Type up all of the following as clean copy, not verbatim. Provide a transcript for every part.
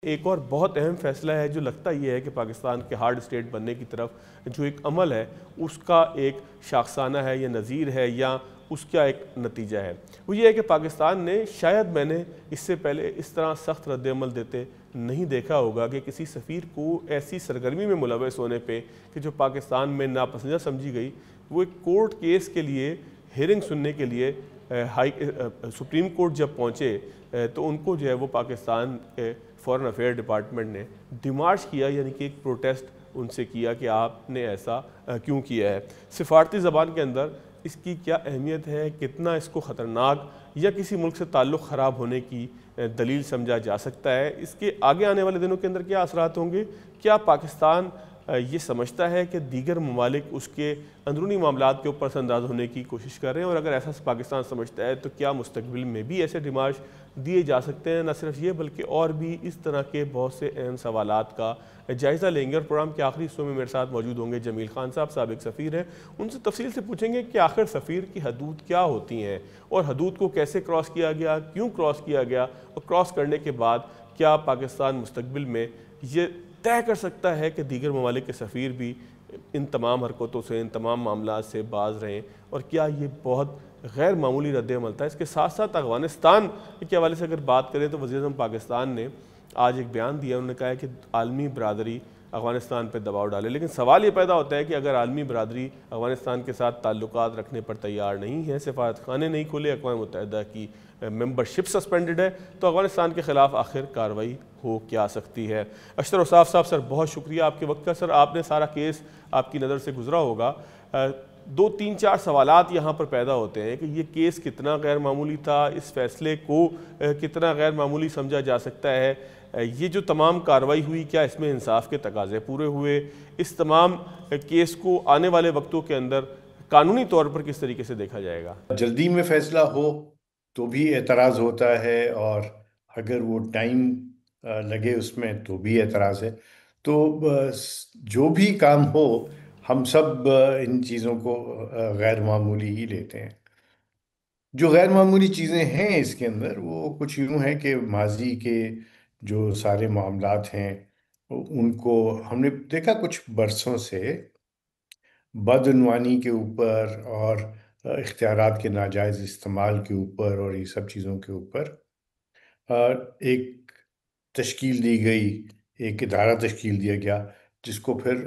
ایک اور بہت اہم فیصلہ ہے جو لگتا یہ ہے کہ پاکستان کے ہارڈ اسٹیٹ بننے کی طرف جو ایک عمل ہے اس کا ایک شاخسانہ ہے یا نظیر ہے یا اس کا ایک نتیجہ ہے، وہ یہ ہے کہ پاکستان نے شاید میں نے اس سے پہلے اس طرح سخت رد عمل دیتے نہیں دیکھا ہوگا کہ کسی سفیر کو ایسی سرگرمی میں ملوث ہونے پہ کہ جو پاکستان میں ناپسندیدہ سمجھی گئی، وہ ایک کورٹ کیس کے لیے ہیئرنگ سننے کے لیے سپریم کورٹ جب پہنچے تو ان کو جو ہے وہ پاکستان فورن افیئر ڈپارٹمنٹ نے ڈیمارچ کیا، یعنی کہ ایک پروٹیسٹ ان سے کیا کہ آپ نے ایسا کیوں کیا ہے۔ سفارتی زبان کے اندر اس کی کیا اہمیت ہے، کتنا اس کو خطرناک یا کسی ملک سے تعلق خراب ہونے کی دلیل سمجھا جا سکتا ہے، اس کے آگے آنے والے دنوں کے اندر کیا اثرات ہوں گے، کیا پاکستان یہ سمجھتا ہے کہ دیگر ممالک اس کے اندرونی معاملات کے اوپر اثر انداز ہونے کی کوشش کر رہے ہیں، اور اگر ایسا پاکستان سمجھتا ہے تو کیا مستقبل میں بھی ایسے ڈیمارچ دیے جا سکتے ہیں؟ نہ صرف یہ بلکہ اور بھی اس طرح کے بہت سے اہم سوالات کا جائزہ لیں گے، اور پروگرام کے آخری حصوں میں میرے ساتھ موجود ہوں گے جمیل خان صاحب، سابق سفیر ہیں، ان سے تفصیل سے پوچھیں گے کہ آخر سفیر کی حدود کیا ہوتی ہیں اور حدود کو کیسے کراس کیا گیا، کیوں کراس کیا گیا، اور کراس کرنے کے بعد کیا پاکستان مستقبل میں یہ طے کر سکتا ہے کہ دیگر ممالک کے سفیر بھی ان تمام حرکتوں سے، ان تمام معاملات سے باز رہیں، اور کیا یہ بہت غیر معمولی رد عمل تھا۔ اس کے ساتھ ساتھ افغانستان کے حوالے سے اگر بات کریں تو وزیر اعظم پاکستان نے آج ایک بیان دیا، انہوں نے کہا ہے کہ عالمی برادری افغانستان پہ دباؤ ڈالے، لیکن سوال یہ پیدا ہوتا ہے کہ اگر عالمی برادری افغانستان کے ساتھ تعلقات رکھنے پر تیار نہیں ہے، سفارت خانے نہیں کھولے، اقوام متحدہ کی ممبرشپ سسپینڈڈ ہے، تو افغانستان کے خلاف آخر کارروائی ہو کیا سکتی ہے؟ اشتر اوصاف صاحب، سر بہت شکریہ آپ کے وقت کا۔ سر آپ نے سارا کیس آپ کی نظر سے گزرا ہوگا، دو تین چار سوالات یہاں پر پیدا ہوتے ہیں کہ یہ کیس کتنا غیر معمولی تھا، اس فیصلے کو کتنا غیر معمولی سمجھا جا سکتا ہے، یہ جو تمام کارروائی ہوئی کیا اس میں انصاف کے تقاضے پورے ہوئے، اس تمام کیس کو آنے والے وقتوں کے اندر قانونی طور پر کس طریقے سے دیکھا جائے گا؟ جلدی میں فیصلہ ہو تو بھی اعتراض ہوتا ہے، اور اگر وہ ٹائم لگے اس میں تو بھی اعتراض ہے۔ تو جو بھی کام ہو، ہم سب ان چیزوں کو غیر معمولی ہی لیتے ہیں۔ جو غیر معمولی چیزیں ہیں اس کے اندر وہ کچھ یوں ہیں کہ ماضی کے جو سارے معاملات ہیں ان کو ہم نے دیکھا کچھ برسوں سے بدعنوانی کے اوپر اور اختیارات کے ناجائز استعمال کے اوپر اور یہ سب چیزوں کے اوپر ایک تشکیل دی گئی، ایک ادارہ تشکیل دیا گیا جس کو پھر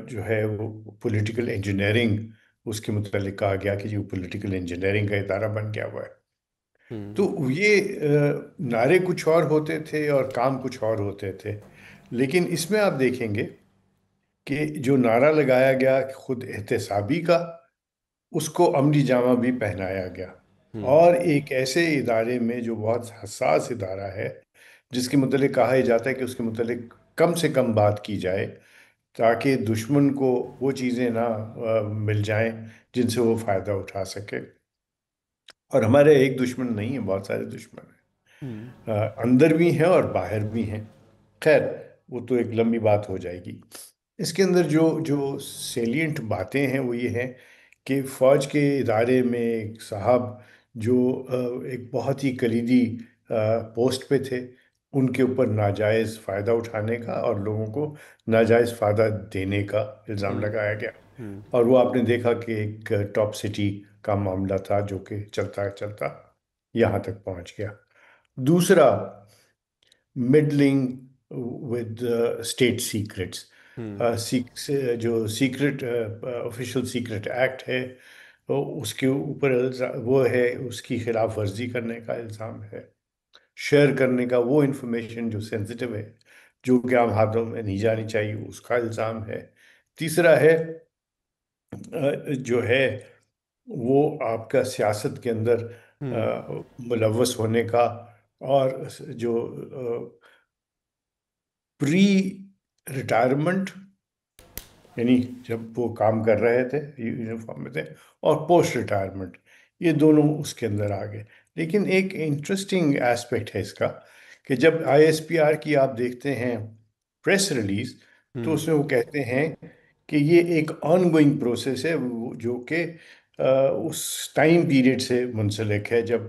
جو ہے وہ پولیٹیکل انجینئرنگ، اس کے متعلق کہا گیا کہ یہ پولیٹیکل انجینئرنگ کا ادارہ بن گیا ہوا ہے۔ تو یہ نعرے کچھ اور ہوتے تھے اور کام کچھ اور ہوتے تھے، لیکن اس میں آپ دیکھیں گے کہ جو نعرہ لگایا گیا خود احتسابی کا، اس کو عملی جامہ بھی پہنایا گیا، اور ایک ایسے ادارے میں جو بہت حساس ادارہ ہے، جس کے متعلق کہا ہی جاتا ہے کہ اس کے متعلق کم سے کم بات کی جائے تاکہ دشمن کو وہ چیزیں نہ مل جائیں جن سے وہ فائدہ اٹھا سکے۔ اور ہمارے ایک دشمن نہیں ہیں، بہت سارے دشمن ہیں، اندر بھی ہیں اور باہر بھی ہیں۔ خیر وہ تو ایک لمبی بات ہو جائے گی۔ اس کے اندر جو سیلینٹ باتیں ہیں وہ یہ ہیں کہ فوج کے ادارے میں ایک صاحب جو ایک بہت ہی کلیدی پوسٹ پہ تھے، ان کے اوپر ناجائز فائدہ اٹھانے کا اور لوگوں کو ناجائز فائدہ دینے کا الزام لگایا گیا، اور وہ آپ نے دیکھا کہ ایک ٹاپ سٹی کا معاملہ تھا جو کہ چلتا چلتا یہاں تک پہنچ گیا۔ دوسرا، مڈلنگ ود اسٹیٹ سیکرٹس، جو سیکرٹ آفیشیل سیکرٹ ایکٹ ہے اس کے اوپر وہ ہے، اس کی خلاف ورزی کرنے کا الزام ہے، شیئر کرنے کا، وہ انفارمیشن جو سینسٹیو ہے، جو کہ عام ہاتھوں میں نہیں جانی چاہیے، اس کا الزام ہے۔ تیسرا ہے جو ہے وہ آپ کا سیاست کے اندر ملوث ہونے کا، اور جو پری ریٹائرمنٹ یعنی جب وہ کام کر رہے تھے یونیفارم میں تھے، اور پوسٹ ریٹائرمنٹ، یہ دونوں اس کے اندر آ گئے۔ لیکن ایک انٹرسٹنگ ایسپیکٹ ہے اس کا کہ جب آئی ایس پی آر کی آپ دیکھتے ہیں پریس ریلیز، تو اس میں وہ کہتے ہیں کہ یہ ایک آن گوئنگ پروسیس ہے جو کہ اس ٹائم پیریڈ سے منسلک ہے جب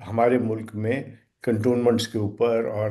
ہمارے ملک میں کنٹونمنٹس کے اوپر اور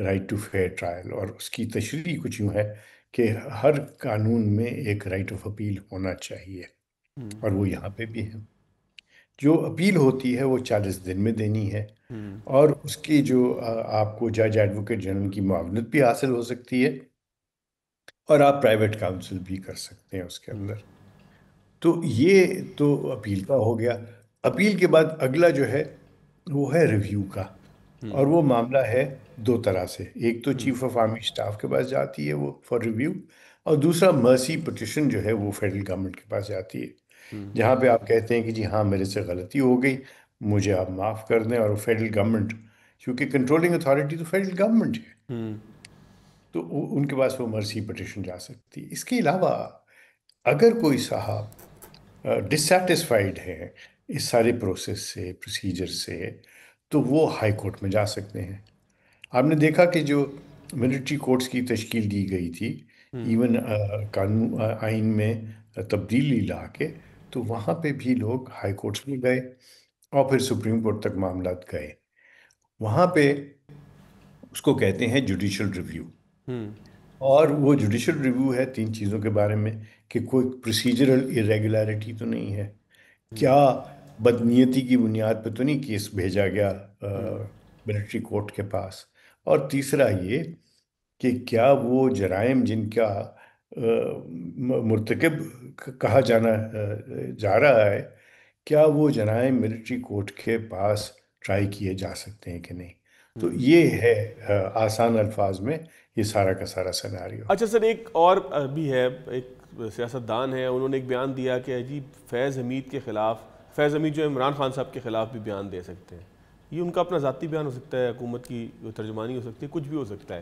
رائٹ ٹو فیئر ٹرائل، اور اس کی تشریح کچھ یوں ہے کہ ہر قانون میں ایک رائٹ آف اپیل ہونا چاہیے، ہوں اور وہ یہاں پہ بھی ہے۔ جو اپیل ہوتی ہے وہ 40 دن میں دینی ہے، ہوں اور اس کی جو آپ کو جج ایڈوکیٹ جنرل کی معاونت بھی حاصل ہو سکتی ہے، اور آپ پرائیویٹ کاؤنسل بھی کر سکتے ہیں اس کے ہوں اندر۔ تو یہ تو اپیل کا ہو گیا۔ اپیل کے بعد اگلا جو ہے وہ ہے ریویو کا، ہوں اور وہ معاملہ ہے دو طرح سے۔ ایک تو ہوں چیف آف آرمی اسٹاف کے پاس جاتی ہے وہ فار ریویو، اور دوسرا مرسی پٹیشن جو ہے وہ فیڈرل گورنمنٹ کے پاس جاتی ہے، ہوں جہاں پہ آپ کہتے ہیں کہ جی ہاں میرے سے غلطی ہو گئی، مجھے آپ معاف کر دیں، اور فیڈرل گورنمنٹ، کیونکہ کنٹرولنگ اتھارٹی تو فیڈرل گورنمنٹ ہے، ہوں تو ان کے پاس وہ مرسی پٹیشن جا سکتی ہے۔ اس کے علاوہ اگر کوئی صاحب ڈسسیٹسفائیڈ ہے اس سارے پروسیس سے، پروسیجر سے، تو وہ ہائی کورٹ میں جا سکتے ہیں۔ آپ نے دیکھا کہ جو ملٹری کورٹس کی تشکیل دی گئی تھی، ہوں ایون قانون آئین میں تبدیلی لا کے، تو وہاں پہ بھی لوگ ہائی کورٹس میں گئے، اور پھر سپریم کورٹ تک معاملات گئے۔ وہاں پہ اس کو کہتے ہیں جوڈیشل ریویو، ہوں اور وہ جوڈیشل ریویو ہے تین چیزوں کے بارے میں، کہ کوئی پروسیجرل irregularity تو نہیں ہے، کیا بدنیتی کی بنیاد پہ تو نہیں کیس بھیجا گیا ملٹری کورٹ کے پاس، اور تیسرا یہ کہ کیا وہ جرائم جن کا مرتکب کہا جا رہا ہے، کیا وہ جرائم ملٹری کورٹ کے پاس ٹرائی کیے جا سکتے ہیں کہ نہیں۔ تو یہ ہے آسان الفاظ میں یہ سارا کا سارا سیناریو۔ اچھا سر، ایک اور بھی ہے، ایک سیاست دان ہے، انہوں نے ایک بیان دیا کہ جی فیض حمید کے خلاف، فیض حمید جو عمران خان صاحب کے خلاف بھی بیان دے سکتے ہیں۔ یہ ان کا اپنا ذاتی بیان ہو سکتا ہے، حکومت کی ترجمانی ہو سکتی ہے، کچھ بھی ہو سکتا ہے،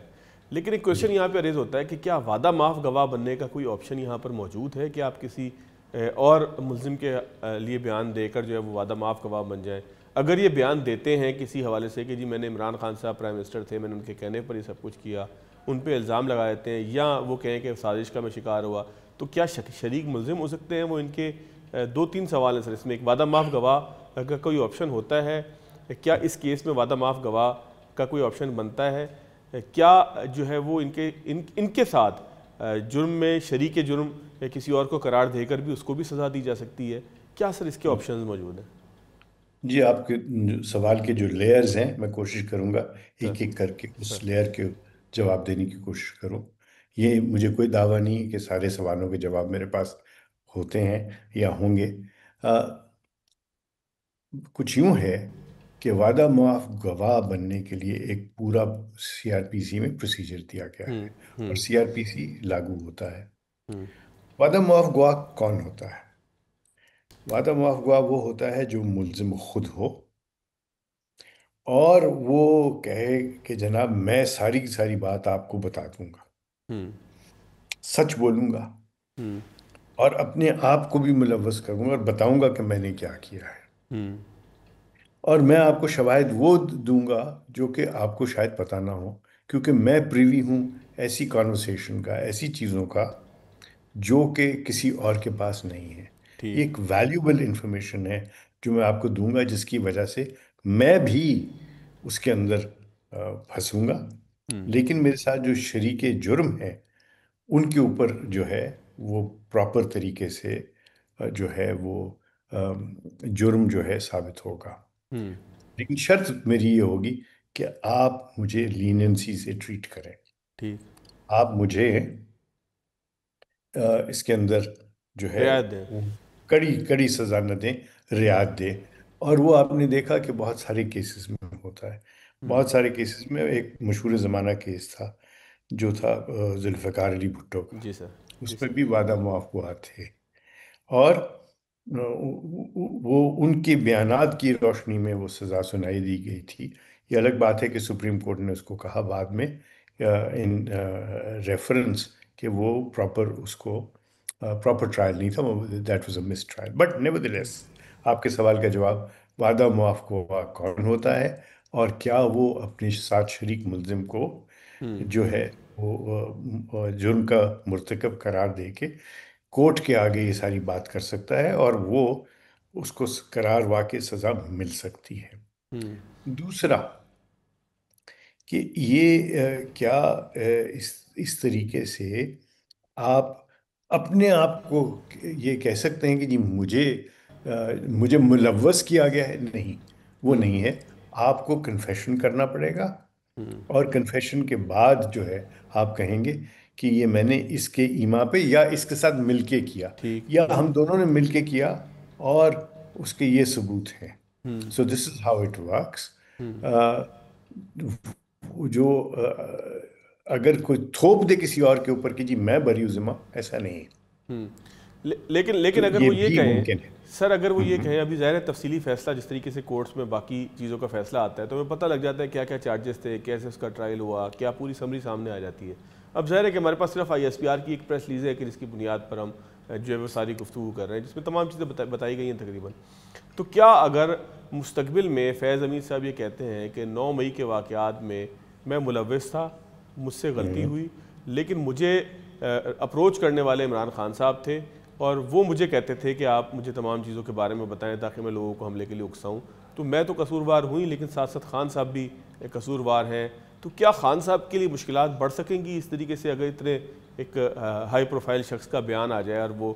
لیکن ایک کویشچن یہاں پہ ریز ہوتا ہے کہ کیا وعدہ معاف گواہ بننے کا کوئی آپشن یہاں پر موجود ہے کہ آپ کسی اور ملزم کے لیے بیان دے کر جو ہے وہ وعدہ معاف گواہ بن جائیں؟ اگر یہ بیان دیتے ہیں کسی حوالے سے کہ جی میں نے عمران خان صاحب پرائم منسٹر تھے، میں نے ان کے کہنے پر یہ سب کچھ کیا، ان پہ الزام لگا دیتے ہیں، یا وہ کہیں کہ سازش کا میں شکار ہوا، تو کیا شریک ملزم ہو سکتے ہیں وہ؟ ان کے دو تین سوال ہیں سر اس میں۔ ایک، وعدہ معاف گواہ کا کوئی آپشن ہوتا ہے؟ کیا اس کیس میں وعدہ معاف گواہ کا کوئی آپشن بنتا ہے؟ کیا جو ہے وہ ان کے ساتھ جرم میں شریک جرم کسی اور کو قرار دے کر بھی اس کو بھی سزا دی جا سکتی ہے؟ کیا سر اس کے آپشنز موجود ہیں؟ جی، آپ کے سوال کے جو لیئرز ہیں میں کوشش کروں گا سر ایک ایک کر کے سر اس لیئر کے جواب دینے کی کوشش کروں۔ یہ مجھے کوئی دعویٰ نہیں ہے کہ سارے سوالوں کے جواب میرے پاس ہوتے ہیں یا ہوں گے۔ کچھ یوں ہے کہ وعدہ معاف گواہ بننے کے لیے ایک پورا سی آر پی سی میں پروسیجر دیا گیا ہوں ہے، اور ہوں سی آر پی سی لاگو ہوتا ہے۔ ہوں وعدہ معاف گواہ کون ہوتا ہے؟ وعدہ معاف گواہ وہ ہوتا ہے جو ملزم خود ہو، اور وہ کہے کہ جناب میں ساری کی ساری بات آپ کو بتا دوں گا، ہوں سچ بولوں گا، ہوں اور اپنے آپ کو بھی ملوث کروں گا اور بتاؤں گا کہ میں نے کیا کیا ہے، ہوں اور میں آپ کو شواہد وہ دوں گا جو کہ آپ کو شاید پتہ نہ ہو، کیونکہ میں پریوی ہوں ایسی کانورسیشن کا، ایسی چیزوں کا جو کہ کسی اور کے پاس نہیں ہے۔ یہ ٹھیک ایک ویلیوبل انفارمیشن ہے جو میں آپ کو دوں گا، جس کی وجہ سے میں بھی اس کے اندر پھنسوں گا، ہوں لیکن میرے ساتھ جو شریک جرم ہیں ان کے اوپر جو ہے وہ پراپر طریقے سے جو ہے وہ جرم جو ہے ثابت ہوگا۔ ہوں لیکن شرط میری یہ ہوگی کہ آپ مجھے لیننسی سے ٹریٹ کریں، ٹھیک، آپ مجھے اس کے اندر جو ہے رعایت دیں۔ وہ کڑی کڑی سزا نہ دیں، رعایت دیں۔ اور وہ آپ نے دیکھا کہ بہت سارے کیسز میں ہوتا ہے، بہت سارے کیسز میں۔ ایک مشہور زمانہ کیس تھا جو تھا ذوالفقار علی بھٹو کا، جی سر، جی اس میں سر۔ بھی وعدہ معاف ہوا تھے، اور وہ ان کے بیانات کی روشنی میں وہ سزا سنائی دی گئی تھی۔ یہ الگ بات ہے کہ سپریم کورٹ نے اس کو کہا بعد میں ان ریفرنس کہ وہ پراپر اس کو پراپر ٹرائل نہیں تھا، that was a mistrial, but nevertheless آپ کے سوال کا جواب وعدہ معاف گواہ کون ہوتا ہے، اور کیا وہ اپنے ساتھ شریک ملزم کو ہوں جو ہے وہ جرم کا مرتکب قرار دے کے کورٹ کے آگے یہ ساری بات کر سکتا ہے، اور وہ اس کو قرار واقع سزا مل سکتی ہے۔ ہوں دوسرا کہ یہ کیا اس طریقے سے آپ اپنے آپ کو یہ کہہ سکتے ہیں کہ جی مجھے ملوث کیا گیا ہے؟ نہیں، وہ نہیں ہے۔ آپ کو کنفیشن کرنا پڑے گا، اور کنفیشن کے بعد جو ہے آپ کہیں گے کہ یہ میں نے اس کے ایما پہ یا اس کے ساتھ مل کے کیا، ٹھیک یا ٹھیک۔ ہم دونوں نے مل کے کیا، اور اس کے یہ ثبوت ہیں۔ سو دس از ہاؤ اٹ ورکس۔ جو اگر کوئی تھوپ دے کسی اور کے اوپر کہ جی میں بری ذمہ، ایسا نہیں ہے۔ تو لیکن اگر یہ وہ یہ بھی کہیں ممکن ہے۔ سر، اگر وہ یہ کہیں، ابھی ظاہر ہے تفصیلی فیصلہ جس طریقے سے کورٹس میں باقی چیزوں کا فیصلہ آتا ہے تو ہمیں پتہ لگ جاتا ہے کیا کیا چارجز تھے، کیسے اس کا ٹرائل ہوا، کیا پوری سمری سامنے آ جاتی ہے۔ اب ظاہر ہے کہ ہمارے پاس صرف ISPR کی ایک پریس ریلیز ہے کہ جس کی بنیاد پر ہم جو ہے وہ ساری گفتگو کر رہے ہیں، جس میں تمام چیزیں بتائی گئی ہیں تقریباً۔ تو کیا اگر مستقبل میں فیض امین صاحب یہ کہتے ہیں کہ 9 مئی کے واقعات میں ملوث تھا، مجھ سے غلطی ہوئی، لیکن مجھے اپروچ کرنے والے عمران خان صاحب تھے اور وہ مجھے کہتے تھے کہ آپ مجھے تمام چیزوں کے بارے میں بتائیں تاکہ میں لوگوں کو حملے کے لیے اکساؤں، تو میں تو قصوروار ہوئی، لیکن ساتھ ساتھ خان صاحب بھی قصوروار ہیں۔ تو کیا خان صاحب کے لیے مشکلات بڑھ سکیں گی اس طریقے سے اگر اتنے ایک ہائی پروفائل شخص کا بیان آ جائے اور وہ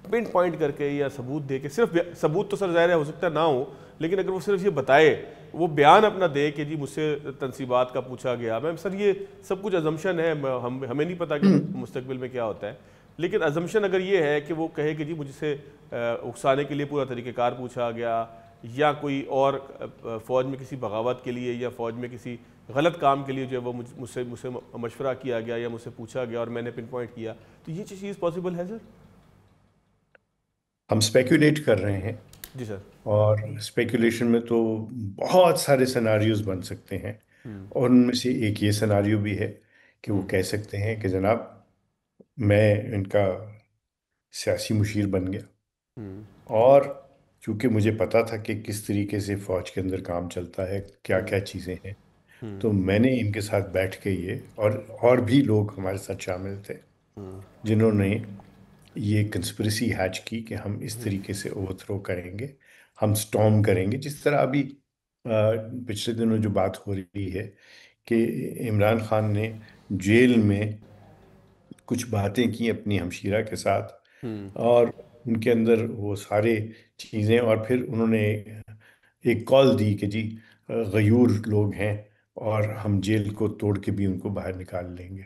پن پوائنٹ کر کے یا ثبوت دے کے، صرف ثبوت تو سر ظاہر ہے ہو سکتا ہے نہ ہو، لیکن اگر وہ صرف یہ بتائے، وہ بیان اپنا دے کہ جی مجھ سے تنصیبات کا پوچھا گیا، میں سر یہ سب کچھ ازمپشن ہے، ہمیں نہیں پتا کہ مستقبل میں کیا ہوتا ہے، لیکن ازمپشن اگر یہ ہے کہ وہ کہے کہ جی مجھ سے اکسانے کے لیے پورا طریقہ کار پوچھا گیا، یا کوئی اور فوج میں کسی بغاوت کے لیے یا فوج میں کسی غلط کام کے لیے جو ہے وہ مجھ سے مشورہ کیا گیا یا مجھ سے پوچھا گیا اور میں نے پن پوائنٹ کیا، تو یہ چیز پاسبل ہے سر؟ ہم اسپیکولیٹ کر رہے ہیں، جی سر۔ اور اسپیکولیشن میں تو بہت سارے سیناریوز بن سکتے ہیں، اور ان میں سے ایک یہ سیناریو بھی ہے کہ وہ کہہ سکتے ہیں کہ جناب میں ان کا سیاسی مشیر بن گیا، اور چونکہ مجھے پتا تھا کہ کس طریقے سے فوج کے اندر کام چلتا ہے، کیا کیا چیزیں ہیں، تو میں نے ان کے ساتھ بیٹھ کے اور بھی لوگ ہمارے ساتھ شامل تھے جنہوں نے یہ کنسپریسی ہیچ کی کہ ہم اس طریقے سے اوور تھرو کریں گے، ہم سٹارم کریں گے، جس طرح ابھی پچھلے دنوں جو بات ہو رہی ہے کہ عمران خان نے جیل میں کچھ باتیں کی اپنی ہمشیرہ کے ساتھ، اور ان کے اندر وہ سارے چیزیں، اور پھر انہوں نے ایک کال دی کہ جی غیور لوگ ہیں اور ہم جیل کو توڑ کے بھی ان کو باہر نکال لیں گے۔